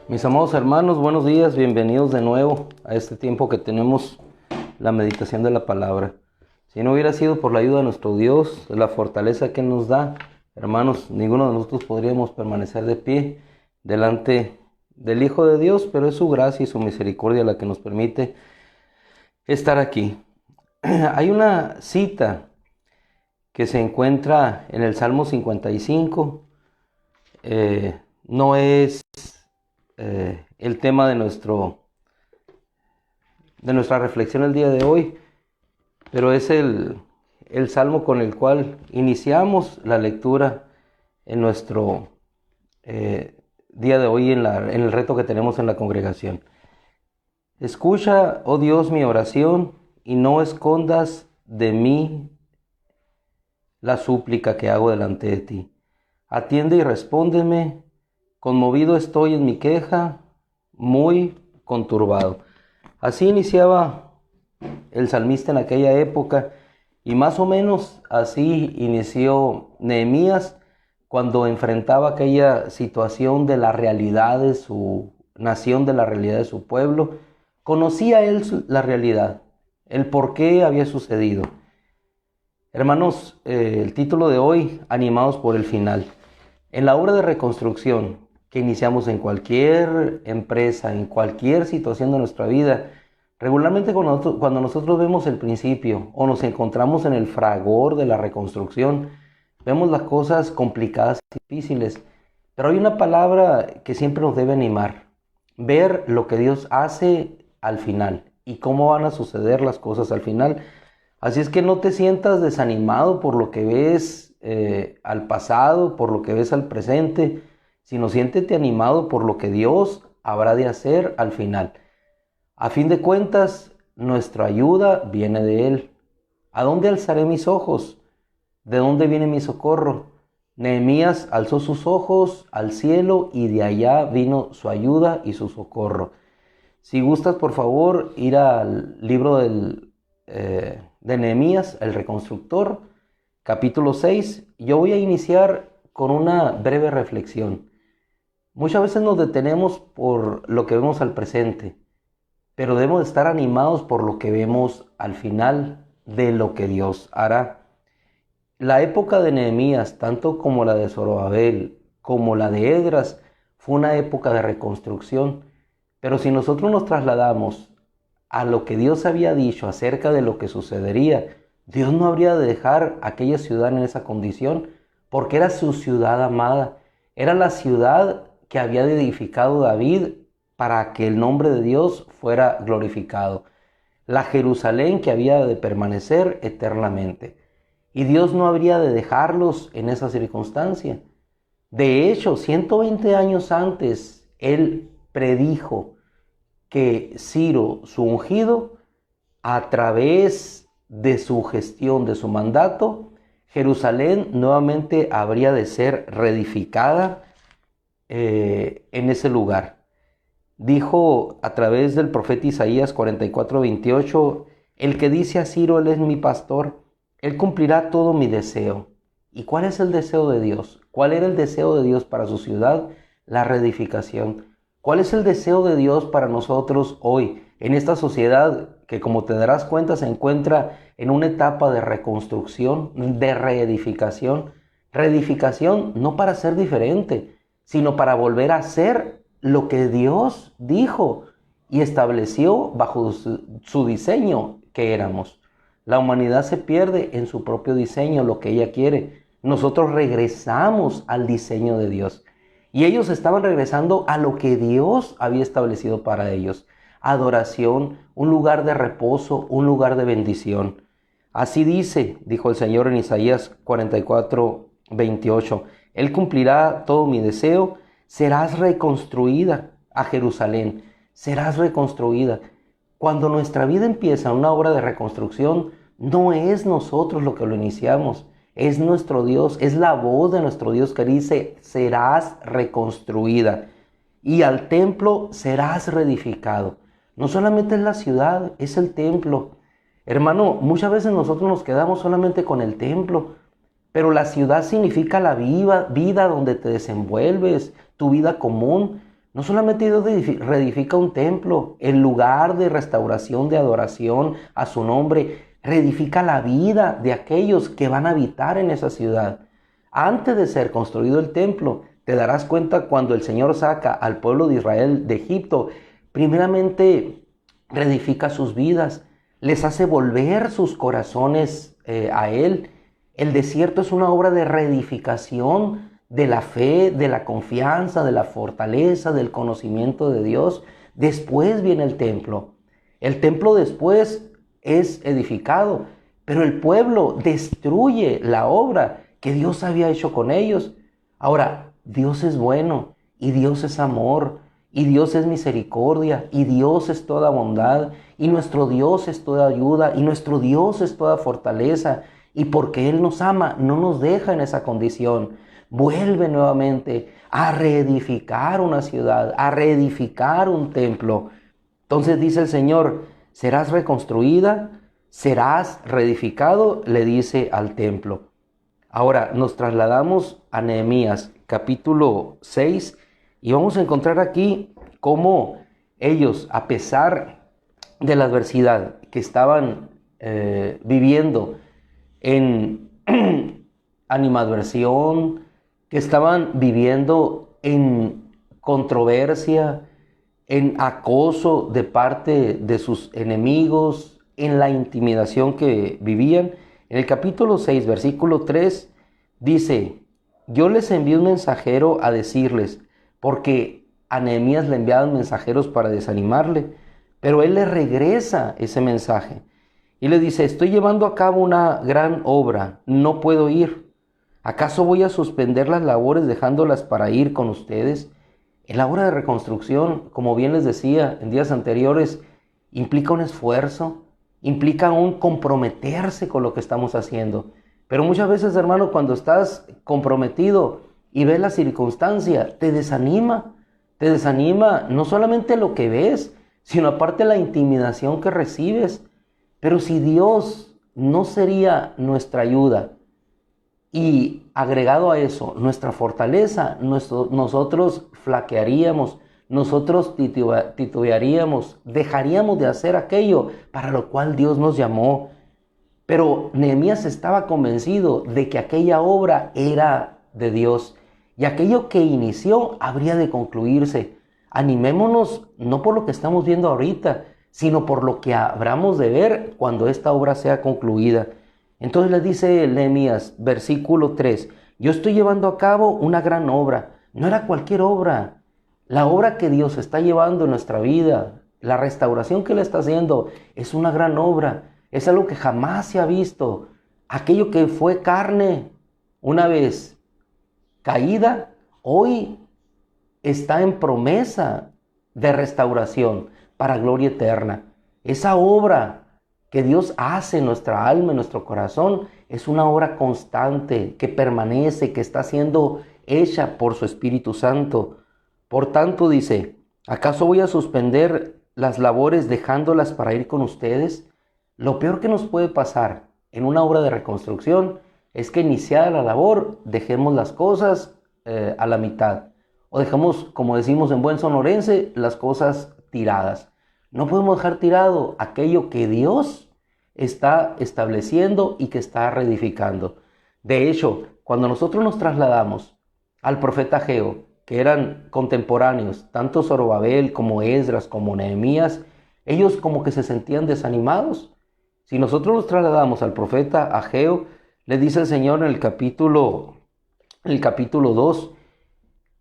Mis amados hermanos, buenos días, bienvenidos de nuevo a este tiempo que tenemos la meditación de la palabra. Si no hubiera sido por la ayuda de nuestro Dios, de la fortaleza que nos da, hermanos, ninguno de nosotros podríamos permanecer de pie delante del Hijo de Dios, pero es su gracia y su misericordia la que nos permite estar aquí. Hay una cita que se encuentra en el Salmo 55, no es el tema de nuestra reflexión el día de hoy, pero es el salmo con el cual iniciamos la lectura en nuestro día de hoy en el reto que tenemos en la congregación. Escucha, oh Dios, mi oración, y no escondas de mí la súplica que hago delante de ti. Atiende y respóndeme. Conmovido estoy en mi queja, muy conturbado. Así iniciaba el salmista en aquella época, y más o menos así inició Nehemías cuando enfrentaba aquella situación de la realidad de su nación, de la realidad de su pueblo. Conocía él la realidad, el por qué había sucedido. Hermanos, el título de hoy, animados por el final. En la obra de reconstrucción que iniciamos en cualquier empresa, en cualquier situación de nuestra vida, regularmente cuando nosotros vemos el principio o nos encontramos en el fragor de la reconstrucción, vemos las cosas complicadas y difíciles, pero hay una palabra que siempre nos debe animar: ver lo que Dios hace al final y cómo van a suceder las cosas al final. Así es que no te sientas desanimado por lo que ves al pasado, por lo que ves al presente, sino siéntete animado por lo que Dios habrá de hacer al final. A fin de cuentas, nuestra ayuda viene de Él. ¿A dónde alzaré mis ojos? ¿De dónde viene mi socorro? Nehemías alzó sus ojos al cielo y de allá vino su ayuda y su socorro. Si gustas, por favor, ir al libro de Nehemías, el reconstructor, capítulo 6. Yo voy a iniciar con una breve reflexión. Muchas veces nos detenemos por lo que vemos al presente, pero debemos estar animados por lo que vemos al final de lo que Dios hará. La época de Nehemías, tanto como la de Zorobabel, como la de Esdras, fue una época de reconstrucción. Pero si nosotros nos trasladamos a lo que Dios había dicho acerca de lo que sucedería, Dios no habría de dejar aquella ciudad en esa condición, porque era su ciudad amada, era la ciudad que había edificado David para que el nombre de Dios fuera glorificado, la Jerusalén que había de permanecer eternamente. Y Dios no habría de dejarlos en esa circunstancia. De hecho, 120 años antes, Él predijo que Ciro, su ungido, a través de su gestión, de su mandato, Jerusalén nuevamente habría de ser reedificada en ese lugar. Dijo a través del profeta Isaías 44:28, el que dice a Ciro, él es mi pastor, él cumplirá todo mi deseo. ¿Y cuál es el deseo de Dios? ¿Cuál era el deseo de Dios para su ciudad? La reedificación. ¿Cuál es el deseo de Dios para nosotros hoy, en esta sociedad que, como te darás cuenta, se encuentra en una etapa de reconstrucción, de reedificación? Reedificación no para ser diferente, sino para volver a ser lo que Dios dijo y estableció bajo su diseño que éramos. La humanidad se pierde en su propio diseño, lo que ella quiere. Nosotros regresamos al diseño de Dios. Y ellos estaban regresando a lo que Dios había establecido para ellos. Adoración, un lugar de reposo, un lugar de bendición. Así dijo el Señor en Isaías 44:28. Él cumplirá todo mi deseo. Serás reconstruida a Jerusalén. Serás reconstruida. Cuando nuestra vida empieza una obra de reconstrucción, no es nosotros lo que lo iniciamos. Es nuestro Dios, es la voz de nuestro Dios que dice, serás reconstruida. Y al templo serás reedificado. No solamente es la ciudad, es el templo. Hermano, muchas veces nosotros nos quedamos solamente con el templo, pero la ciudad significa la vida donde te desenvuelves, tu vida común. No solamente Dios reedifica un templo, el lugar de restauración, de adoración a su nombre, reedifica la vida de aquellos que van a habitar en esa ciudad. Antes de ser construido el templo, te darás cuenta cuando el Señor saca al pueblo de Israel de Egipto, primeramente reedifica sus vidas, les hace volver sus corazones a Él. El desierto es una obra de reedificación de la fe, de la confianza, de la fortaleza, del conocimiento de Dios. Después viene el templo. El templo después es edificado, pero el pueblo destruye la obra que Dios había hecho con ellos. Ahora, Dios es bueno y Dios es amor y Dios es misericordia y Dios es toda bondad y nuestro Dios es toda ayuda y nuestro Dios es toda fortaleza, y porque Él nos ama no nos deja en esa condición. Vuelve nuevamente a reedificar una ciudad, a reedificar un templo. Entonces dice el Señor, serás reconstruida, serás reedificado, le dice al templo. Ahora nos trasladamos a Nehemías capítulo 6 y vamos a encontrar aquí cómo ellos, a pesar de la adversidad que estaban viviendo en animadversión, que estaban viviendo en controversia, en acoso de parte de sus enemigos, en la intimidación que vivían. En el capítulo 6, versículo 3, dice, yo les envié un mensajero a decirles, porque a Nehemías le enviaban mensajeros para desanimarle, pero él le regresa ese mensaje y le dice, estoy llevando a cabo una gran obra, no puedo ir. ¿Acaso voy a suspender las labores dejándolas para ir con ustedes? La obra de reconstrucción, como bien les decía en días anteriores, implica un esfuerzo, implica un comprometerse con lo que estamos haciendo. Pero muchas veces, hermano, cuando estás comprometido y ves la circunstancia, te desanima no solamente lo que ves, sino aparte la intimidación que recibes. Pero si Dios no sería nuestra ayuda y agregado a eso nuestra fortaleza, nosotros flaquearíamos, nosotros titubearíamos, dejaríamos de hacer aquello para lo cual Dios nos llamó. Pero Nehemías estaba convencido de que aquella obra era de Dios y aquello que inició habría de concluirse. Animémonos no por lo que estamos viendo ahorita, sino por lo que habremos de ver cuando esta obra sea concluida. Entonces le dice Nehemías, versículo 3, yo estoy llevando a cabo una gran obra. No era cualquier obra. La obra que Dios está llevando en nuestra vida, la restauración que Él está haciendo, es una gran obra. Es algo que jamás se ha visto. Aquello que fue carne una vez caída, hoy está en promesa de restauración para gloria eterna. Esa obra que Dios hace en nuestra alma, en nuestro corazón, es una obra constante, que permanece, que está siendo hecha por su Espíritu Santo. Por tanto, dice, ¿acaso voy a suspender las labores dejándolas para ir con ustedes? Lo peor que nos puede pasar en una obra de reconstrucción es que iniciada la labor, dejemos las cosas a la mitad. O dejamos, como decimos en buen sonorense, las cosas tiradas. No podemos dejar tirado aquello que Dios está estableciendo y que está reedificando. De hecho, cuando nosotros nos trasladamos al profeta Ageo, que eran contemporáneos, tanto Zorobabel como Esdras como Nehemías, ellos como que se sentían desanimados. Si nosotros nos trasladamos al profeta Ageo, le dice el Señor en el capítulo 2,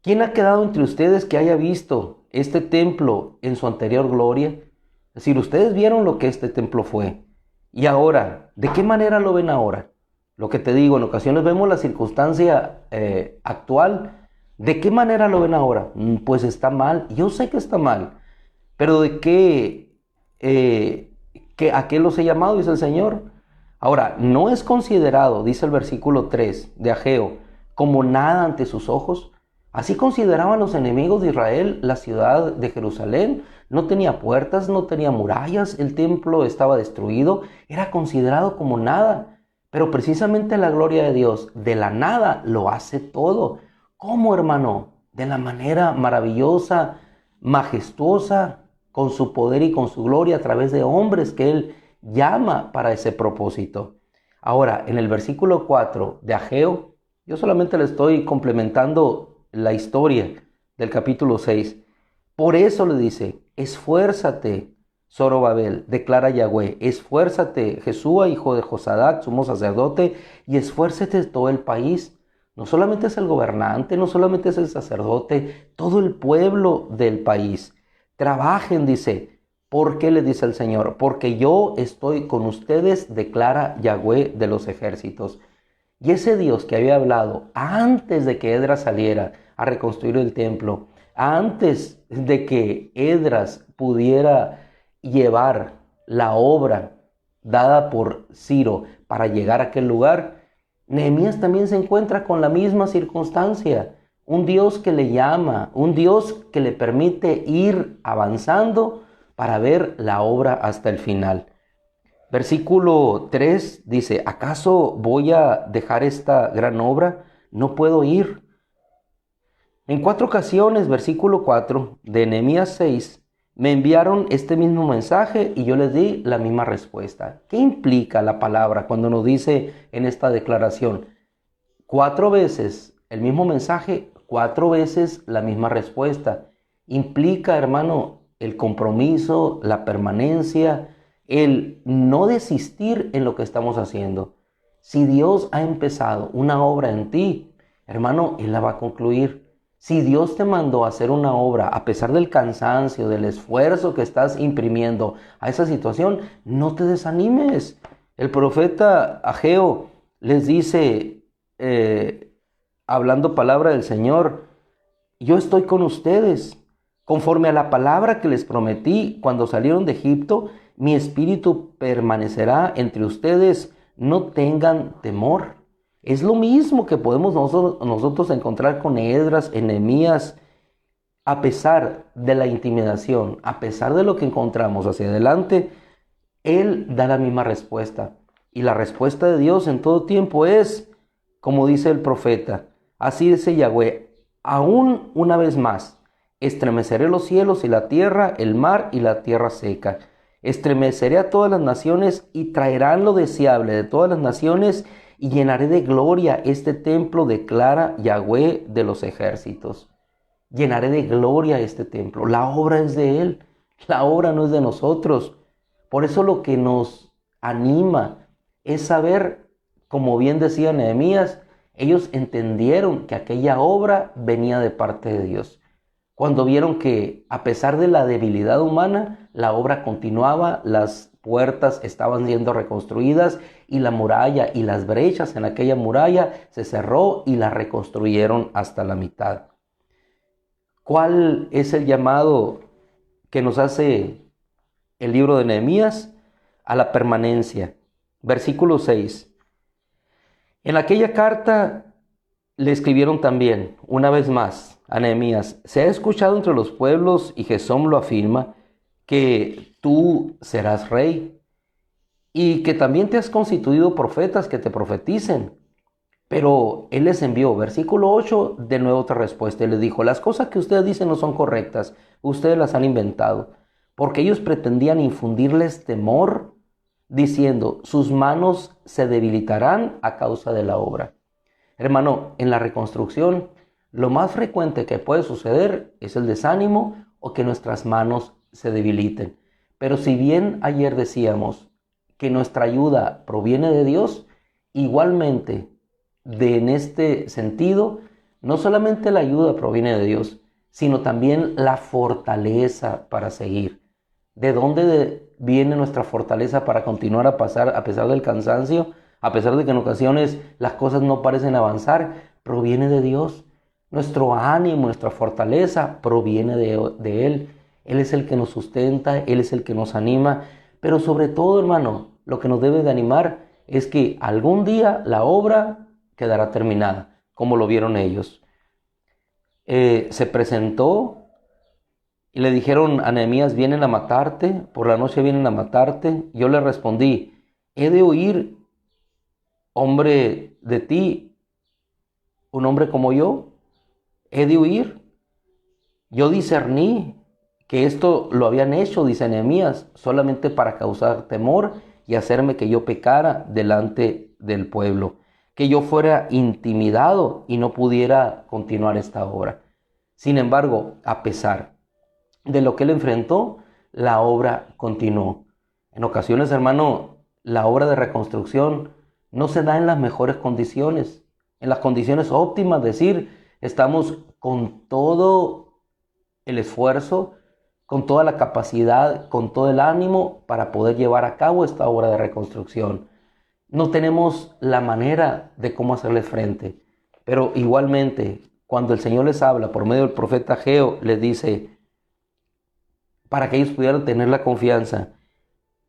¿quién ha quedado entre ustedes que haya visto este templo en su anterior gloria? Es decir, ustedes vieron lo que este templo fue. Y ahora, ¿de qué manera lo ven ahora? Lo que te digo, en ocasiones vemos la circunstancia actual. ¿De qué manera lo ven ahora? Pues está mal. Yo sé que está mal. Pero ¿de qué? ¿A qué los he llamado? Dice el Señor. Ahora, no es considerado, dice el versículo 3 de Ageo, como nada ante sus ojos. Así consideraban los enemigos de Israel la ciudad de Jerusalén. No tenía puertas, no tenía murallas, el templo estaba destruido, era considerado como nada. Pero precisamente la gloria de Dios, de la nada, lo hace todo. ¿Cómo, hermano? de la manera maravillosa, majestuosa, con su poder y con su gloria a través de hombres que Él llama para ese propósito. Ahora, en el versículo 4 de Ageo, yo solamente le estoy complementando la historia del capítulo 6. Por eso le dice, esfuérzate, Zorobabel, declara Yahweh, esfuérzate, Jesúa, hijo de Josadac, sumo sacerdote, y esfuérzate todo el país. No solamente es el gobernante, no solamente es el sacerdote, todo el pueblo del país. Trabajen, dice. ¿Por qué le dice el Señor? Porque yo estoy con ustedes, declara Yahweh de los ejércitos. Y ese Dios que había hablado antes de que Esdras saliera a reconstruir el templo, antes de que Esdras pudiera llevar la obra dada por Ciro para llegar a aquel lugar, Nehemías también se encuentra con la misma circunstancia. Un Dios que le llama, un Dios que le permite ir avanzando para ver la obra hasta el final. Versículo 3 dice, ¿acaso voy a dejar esta gran obra? No puedo ir. En 4 ocasiones, versículo 4 de Nehemías 6, me enviaron este mismo mensaje y yo les di la misma respuesta. ¿Qué implica la palabra cuando nos dice en esta declaración? 4 veces el mismo mensaje, 4 veces la misma respuesta. Implica, hermano, el compromiso, la permanencia, el no desistir en lo que estamos haciendo. Si Dios ha empezado una obra en ti, hermano, Él la va a concluir. Si Dios te mandó a hacer una obra, a pesar del cansancio, del esfuerzo que estás imprimiendo a esa situación, no te desanimes. El profeta Ageo les dice, hablando palabra del Señor, yo estoy con ustedes. Conforme a la palabra que les prometí cuando salieron de Egipto, mi espíritu permanecerá entre ustedes. No tengan temor. Es lo mismo que podemos nosotros encontrar con Esdras, en Nehemías. A pesar de la intimidación, a pesar de lo que encontramos hacia adelante, Él da la misma respuesta. Y la respuesta de Dios en todo tiempo es, como dice el profeta, así dice Yahweh, aún una vez más, estremeceré los cielos y la tierra, el mar y la tierra seca. Estremeceré a todas las naciones y traerán lo deseable de todas las naciones y llenaré de gloria este templo, declara Yahweh de los ejércitos. Llenaré de gloria este templo. La obra es de Él, la obra no es de nosotros. Por eso lo que nos anima es saber, como bien decía Nehemías, ellos entendieron que aquella obra venía de parte de Dios. Cuando vieron que a pesar de la debilidad humana, la obra continuaba, las puertas estaban siendo reconstruidas y la muralla y las brechas en aquella muralla se cerró y la reconstruyeron hasta la mitad. ¿Cuál es el llamado que nos hace el libro de Nehemías? A la permanencia. Versículo 6. En aquella carta le escribieron también, una vez más, a Nehemías, se ha escuchado entre los pueblos, y Gesóm lo afirma, que tú serás rey, y que también te has constituido profetas que te profeticen. Pero él les envió, versículo 8, de nuevo otra respuesta. Él les dijo, las cosas que ustedes dicen no son correctas, ustedes las han inventado, porque ellos pretendían infundirles temor, diciendo, sus manos se debilitarán a causa de la obra. Hermano, en la reconstrucción, lo más frecuente que puede suceder es el desánimo o que nuestras manos se debiliten. Pero si bien ayer decíamos que nuestra ayuda proviene de Dios, igualmente, en este sentido, no solamente la ayuda proviene de Dios, sino también la fortaleza para seguir. ¿De dónde viene nuestra fortaleza para continuar a pasar a pesar del cansancio? A pesar de que en ocasiones las cosas no parecen avanzar, proviene de Dios. Nuestro ánimo, nuestra fortaleza proviene de Él. Él es el que nos sustenta, Él es el que nos anima. Pero sobre todo, hermano, lo que nos debe de animar es que algún día la obra quedará terminada, como lo vieron ellos. Se presentó y le dijeron a Nehemías, vienen a matarte, por la noche vienen a matarte. Yo le respondí, he de oír, hombre, de ti, un hombre como yo, he de huir. Yo discerní que esto lo habían hecho, dice Nehemías, solamente para causar temor y hacerme que yo pecara delante del pueblo, que yo fuera intimidado y no pudiera continuar esta obra. Sin embargo, a pesar de lo que él enfrentó, la obra continuó. En ocasiones, hermano, la obra de reconstrucción no se da en las mejores condiciones, en las condiciones óptimas, es decir, estamos con todo el esfuerzo, con toda la capacidad, con todo el ánimo para poder llevar a cabo esta obra de reconstrucción. No tenemos la manera de cómo hacerle frente, pero igualmente, cuando el Señor les habla por medio del profeta Ageo, les dice, para que ellos pudieran tener la confianza.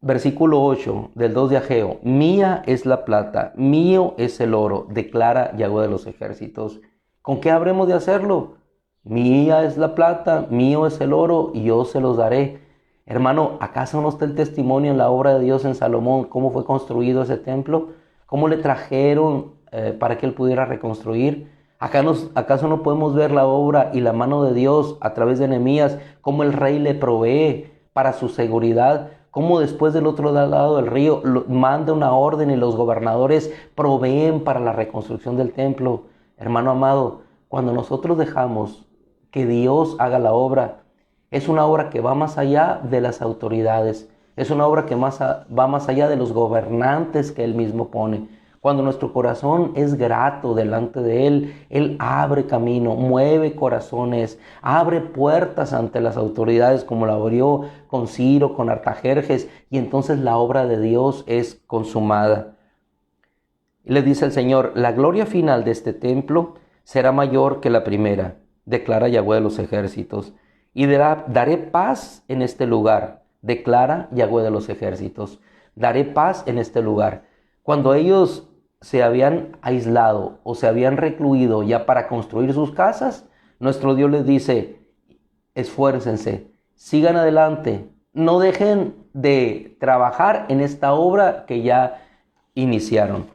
Versículo 8 del 2 de Ageo, mía es la plata, mío es el oro, declara Yahweh de los ejércitos. ¿Con qué habremos de hacerlo? Mía es la plata, mío es el oro, y yo se los daré. Hermano, ¿acaso no está el testimonio en la obra de Dios en Salomón? ¿Cómo fue construido ese templo? ¿Cómo le trajeron para que él pudiera reconstruir? ¿Acaso no podemos ver la obra y la mano de Dios a través de Nehemías? Cómo el rey le provee para su seguridad. Cómo después del otro lado del río manda una orden y los gobernadores proveen para la reconstrucción del templo. Hermano amado, cuando nosotros dejamos que Dios haga la obra, es una obra que va más allá de las autoridades. Es una obra que va más allá de los gobernantes que Él mismo pone. Cuando nuestro corazón es grato delante de Él, Él abre camino, mueve corazones, abre puertas ante las autoridades como la abrió con Ciro, con Artajerjes, y entonces la obra de Dios es consumada. Y le dice el Señor, la gloria final de este templo será mayor que la primera, declara Yahweh de los ejércitos, y daré paz en este lugar, declara Yahweh de los ejércitos. Daré paz en este lugar. Cuando ellos se habían aislado o se habían recluido ya para construir sus casas, nuestro Dios les dice, esfuércense, sigan adelante, no dejen de trabajar en esta obra que ya iniciaron.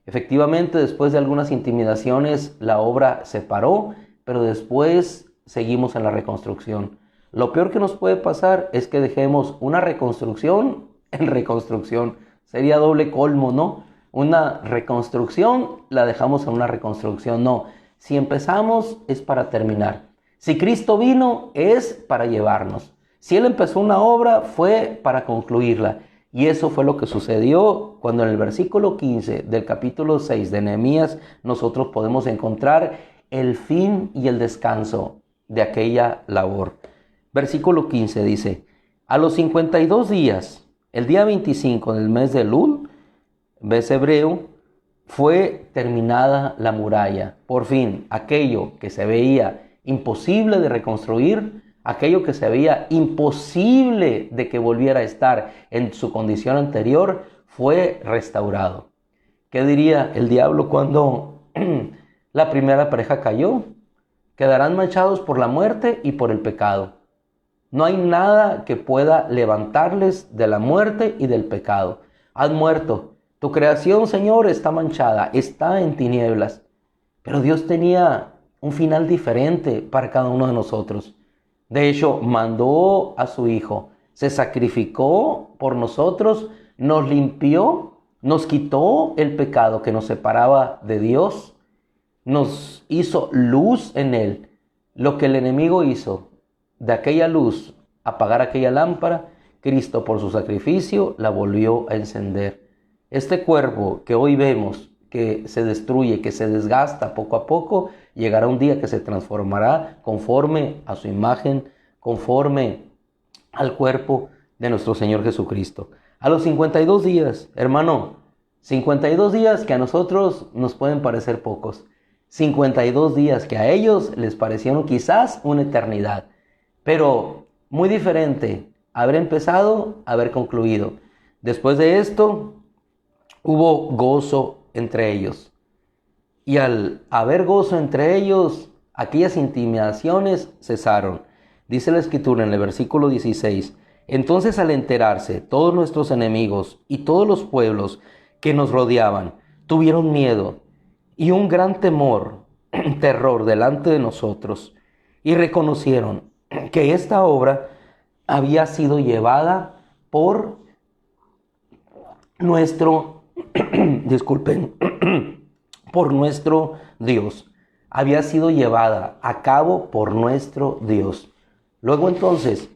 Efectivamente, después de algunas intimidaciones, la obra se paró, pero después seguimos en la reconstrucción. Lo peor que nos puede pasar es que dejemos una reconstrucción en reconstrucción. Sería doble colmo, ¿no? Una reconstrucción la dejamos en una reconstrucción. No, si empezamos es para terminar. Si Cristo vino es para llevarnos. Si Él empezó una obra fue para concluirla. Y eso fue lo que sucedió cuando en el versículo 15 del capítulo 6 de Nehemías nosotros podemos encontrar el fin y el descanso de aquella labor. Versículo 15 dice, a los 52 días, el día 25 del mes de Elul, mes hebreo, fue terminada la muralla. Por fin, aquello que se veía imposible de reconstruir, aquello que se veía imposible de que volviera a estar en su condición anterior, fue restaurado. ¿Qué diría el diablo cuando la primera pareja cayó? Quedarán manchados por la muerte y por el pecado. No hay nada que pueda levantarles de la muerte y del pecado. Has muerto. Tu creación, Señor, está manchada, está en tinieblas. Pero Dios tenía un final diferente para cada uno de nosotros. De hecho, mandó a su Hijo, se sacrificó por nosotros, nos limpió, nos quitó el pecado que nos separaba de Dios, nos hizo luz en Él. Lo que el enemigo hizo, de aquella luz, apagar aquella lámpara, Cristo por su sacrificio la volvió a encender. Este cuerpo que hoy vemos, que se destruye, que se desgasta poco a poco, llegará un día que se transformará conforme a su imagen, conforme al cuerpo de nuestro Señor Jesucristo. A los 52 días, hermano, 52 días que a nosotros nos pueden parecer pocos, 52 días que a ellos les parecieron quizás una eternidad, pero muy diferente haber empezado, haber concluido. Después de esto, hubo gozo entre ellos. Y al haber gozo entre ellos, aquellas intimidaciones cesaron. Dice la Escritura en el versículo 16, entonces al enterarse todos nuestros enemigos y todos los pueblos que nos rodeaban, tuvieron miedo y un gran temor, terror delante de nosotros, y reconocieron que esta obra había sido llevada por nuestro, disculpen, por nuestro Dios. Había sido llevada a cabo por nuestro Dios. Luego entonces,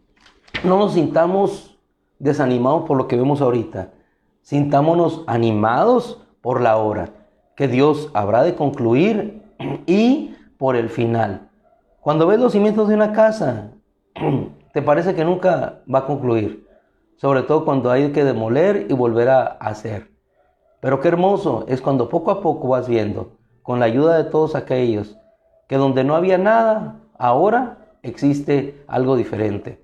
no nos sintamos desanimados por lo que vemos ahorita. Sintámonos animados por la obra que Dios habrá de concluir y por el final. Cuando ves los cimientos de una casa, te parece que nunca va a concluir. Sobre todo cuando hay que demoler y volver a hacer. Pero qué hermoso es cuando poco a poco vas viendo, con la ayuda de todos aquellos, que donde no había nada, ahora existe algo diferente.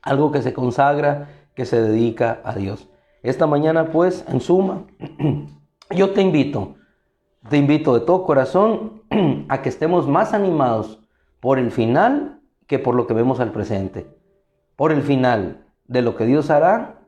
Algo que se consagra, que se dedica a Dios. Esta mañana pues, en suma, yo te invito de todo corazón a que estemos más animados por el final que por lo que vemos al presente. Por el final de lo que Dios hará,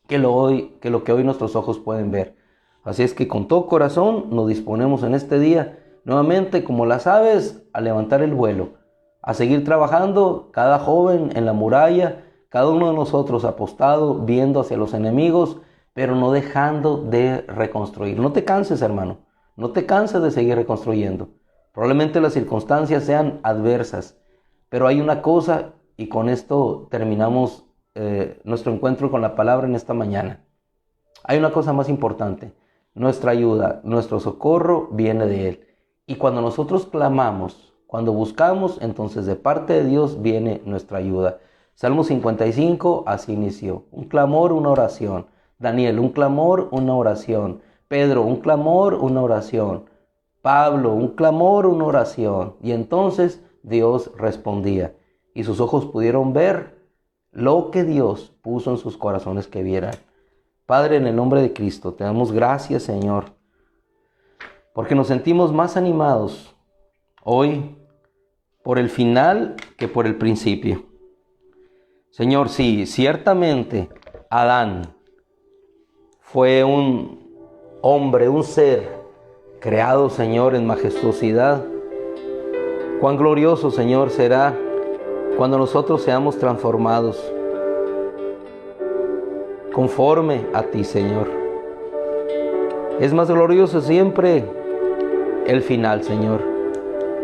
que lo que hoy nuestros ojos pueden ver. Así es que con todo corazón nos disponemos en este día, nuevamente como las aves, a levantar el vuelo, a seguir trabajando, cada joven en la muralla, cada uno de nosotros apostado, viendo hacia los enemigos, pero no dejando de reconstruir. No te canses, hermano, no te canses de seguir reconstruyendo. Probablemente las circunstancias sean adversas, pero hay una cosa, y con esto terminamos nuestro encuentro con la palabra en esta mañana. Hay una cosa más importante. Nuestra ayuda, nuestro socorro viene de Él. Y cuando nosotros clamamos, cuando buscamos, entonces de parte de Dios viene nuestra ayuda. Salmo 55, así inició. Un clamor, una oración. Daniel, un clamor, una oración. Pedro, un clamor, una oración. Pablo, un clamor, una oración. Y entonces Dios respondía. Y sus ojos pudieron ver lo que Dios puso en sus corazones que vieran. Padre, en el nombre de Cristo, te damos gracias, Señor, porque nos sentimos más animados hoy por el final que por el principio. Señor, sí, ciertamente Adán fue un hombre, un ser creado, Señor, en majestuosidad. Cuán glorioso, Señor, será cuando nosotros seamos transformados conforme a ti, Señor. Es más glorioso siempre el final, Señor.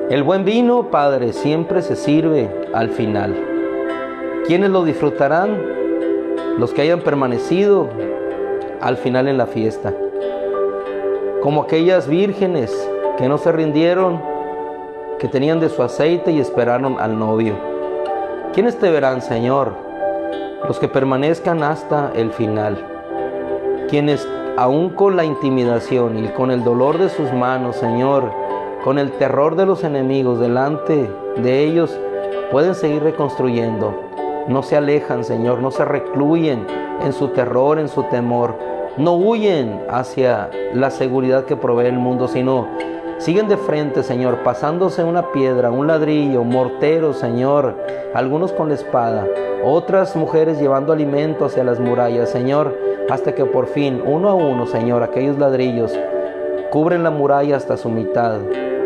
El buen vino, Padre, siempre se sirve al final. ¿Quiénes lo disfrutarán? Los que hayan permanecido al final en la fiesta. Como aquellas vírgenes que no se rindieron, que tenían de su aceite y esperaron al novio. ¿Quiénes te verán, Señor? Los que permanezcan hasta el final, quienes aún con la intimidación y con el dolor de sus manos, Señor, con el terror de los enemigos delante de ellos, pueden seguir reconstruyendo. No se alejan, Señor, no se recluyen en su terror, en su temor, no huyen hacia la seguridad que provee el mundo, sino siguen de frente, Señor, pasándose una piedra, un ladrillo, morteros, Señor, algunos con la espada, otras mujeres llevando alimento hacia las murallas, Señor, hasta que por fin, uno a uno, Señor, aquellos ladrillos cubren la muralla hasta su mitad,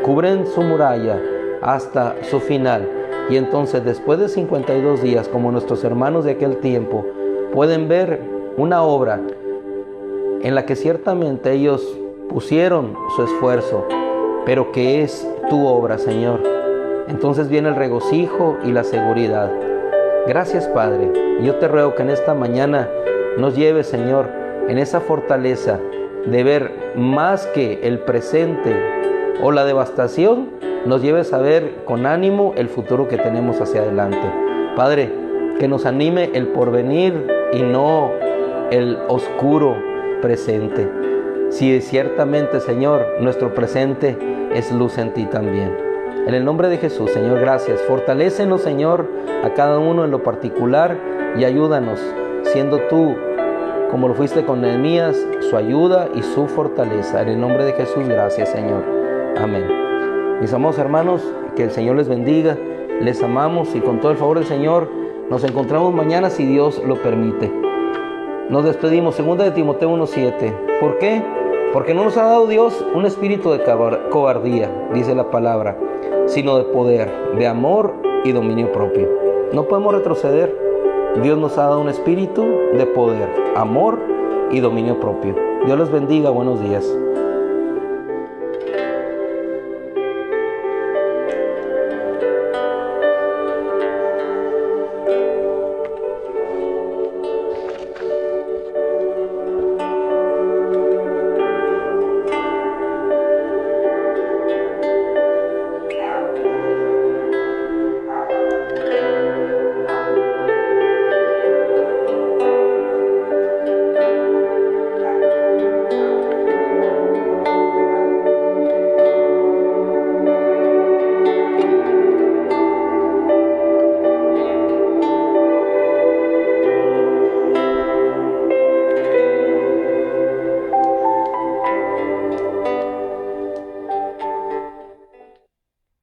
cubren su muralla hasta su final. Y entonces, después de 52 días, como nuestros hermanos de aquel tiempo, pueden ver una obra en la que ciertamente ellos pusieron su esfuerzo, pero que es tu obra, Señor. Entonces viene el regocijo y la seguridad. Gracias, Padre. Yo te ruego que en esta mañana nos lleves, Señor, en esa fortaleza de ver más que el presente o la devastación, nos lleves a ver con ánimo el futuro que tenemos hacia adelante. Padre, que nos anime el porvenir y no el oscuro presente. Si ciertamente, Señor, nuestro presente es luz en ti también. En el nombre de Jesús, Señor, gracias. Fortalécenos, Señor, a cada uno en lo particular y ayúdanos, siendo tú, como lo fuiste con Nehemías, su ayuda y su fortaleza. En el nombre de Jesús, gracias, Señor. Amén. Mis amados hermanos, que el Señor les bendiga. Les amamos y con todo el favor del Señor nos encontramos mañana si Dios lo permite. Nos despedimos. 2 de Timoteo 1:7. ¿Por qué? Porque no nos ha dado Dios un espíritu de cobardía, dice la palabra, sino de poder, de amor y dominio propio. No podemos retroceder. Dios nos ha dado un espíritu de poder, amor y dominio propio. Dios les bendiga. Buenos días.